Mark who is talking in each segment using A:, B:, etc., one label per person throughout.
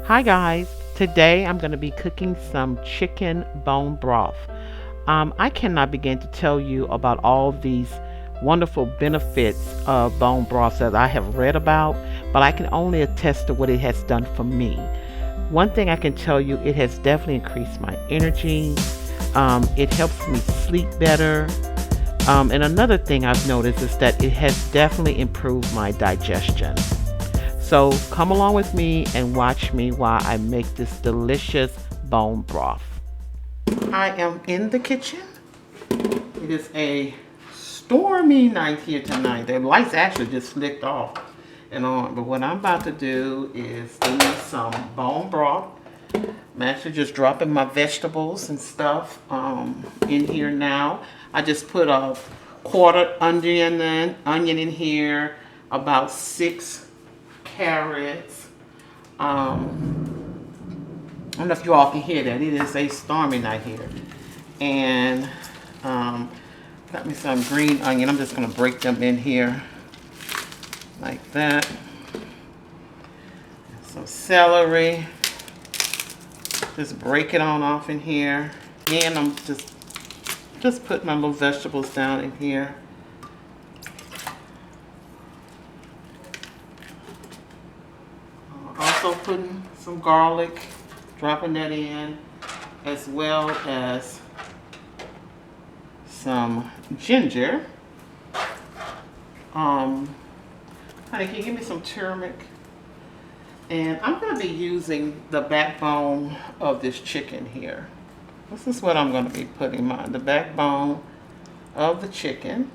A: Hi guys, today I'm going to be cooking some chicken bone broth. I cannot begin to tell you about all these wonderful benefits of bone broth that I have read about, but I can only attest to what it has done for me. One thing I can tell you, it has definitely increased my energy. It helps me sleep better. And another thing I've noticed is that it has definitely improved my digestion. So come along with me and watch me while I make this delicious bone broth. I am in the kitchen. It is a stormy night here tonight. The lights actually just flicked off and on. But what I'm about to do is do some bone broth. I'm actually just dropping my vegetables and stuff in here now. I just put a quarter onion in here, about 6 carrots. I don't know if you all can hear that. It is a stormy night here. And got me some green onion. I'm just going to break them in here like that. Some celery. Just break it on off in here. And I'm just put my little vegetables down in here. Also putting some garlic, dropping that in, as well as some ginger. Honey, can you give me some turmeric? And I'm going to be using the backbone of this chicken here. This is what I'm going to be putting on the backbone of the chicken.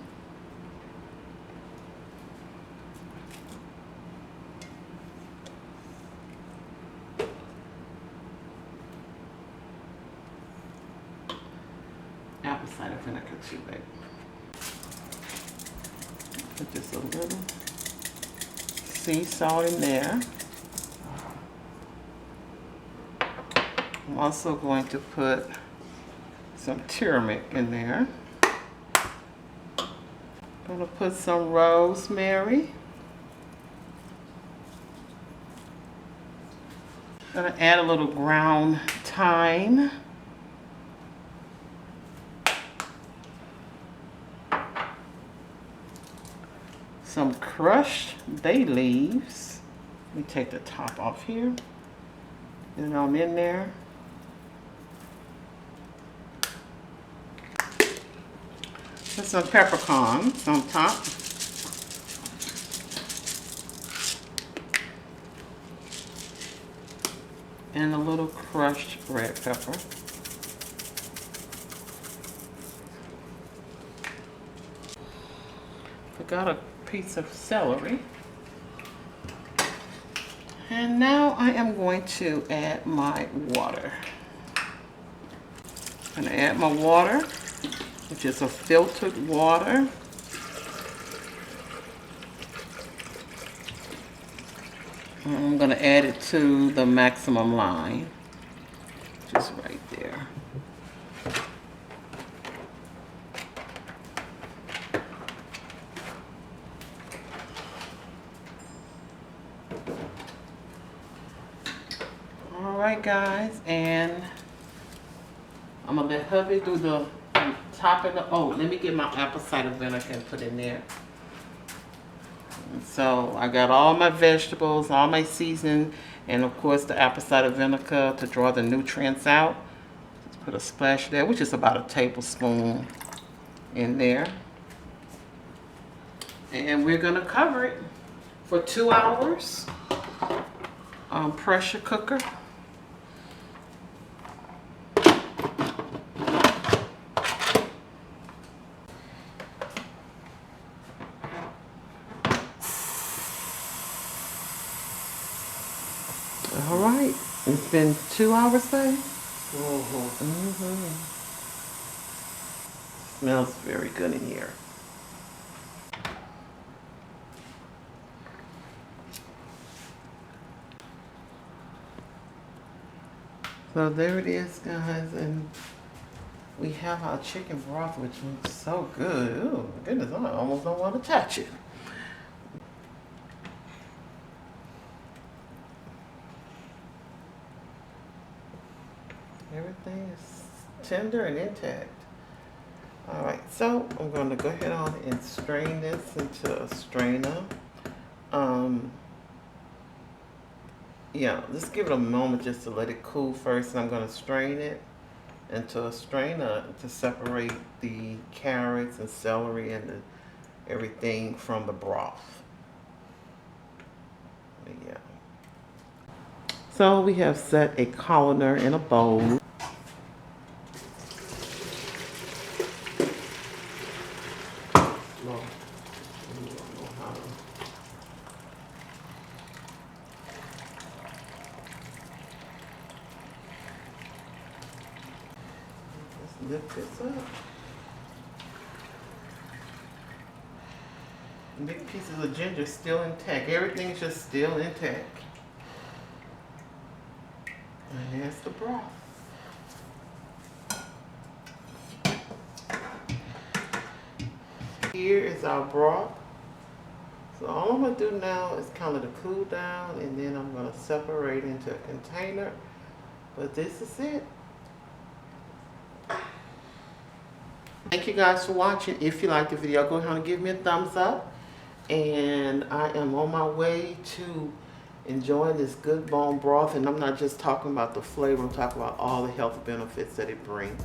A: Apple cider vinegar too, baby. Put just a little sea salt in there. I'm also going to put some turmeric in there. I'm going to put some rosemary. I'm going to add a little ground thyme. Some crushed bay leaves. Let me take the top off here. Get it on in there. Put some peppercorns on top. And a little crushed red pepper. Forgot a piece of celery. And now I am going to add my water. I'm going to add my water, which is a filtered water. I'm going to add it to the maximum line, just right there. All right, guys, and I'm going to let hubby do the top of the, oh, let me get my apple cider vinegar and put in there. So I got all my vegetables, all my seasoning, and of course the apple cider vinegar to draw the nutrients out. Just put a splash there, which is about a tablespoon in there. And we're gonna cover it for 2 hours. Pressure cooker. All right, it's been 2 hours, babe. Smells very good in here. So there it is, guys, and we have our chicken broth, which looks so good. Ooh, goodness, I almost don't want to touch it. Everything is tender and intact. All right, so I'm going to go ahead on and strain this into a strainer. Yeah, just give it a moment just to let it cool first, and I'm going to strain it into a strainer to separate the carrots and celery and everything from the broth. Yeah. So we have set a colander in a bowl. Well, let's lift this up. Big pieces of ginger still intact. Everything's just still intact. And there's the broth. Here is our broth. So all I'm going to do now is kind of to cool down, and then I'm going to separate into a container. But this is it. Thank you guys for watching. If you liked the video, go ahead and give me a thumbs up. And I am on my way to enjoying this good bone broth. And I'm not just talking about the flavor, I'm talking about all the health benefits that it brings.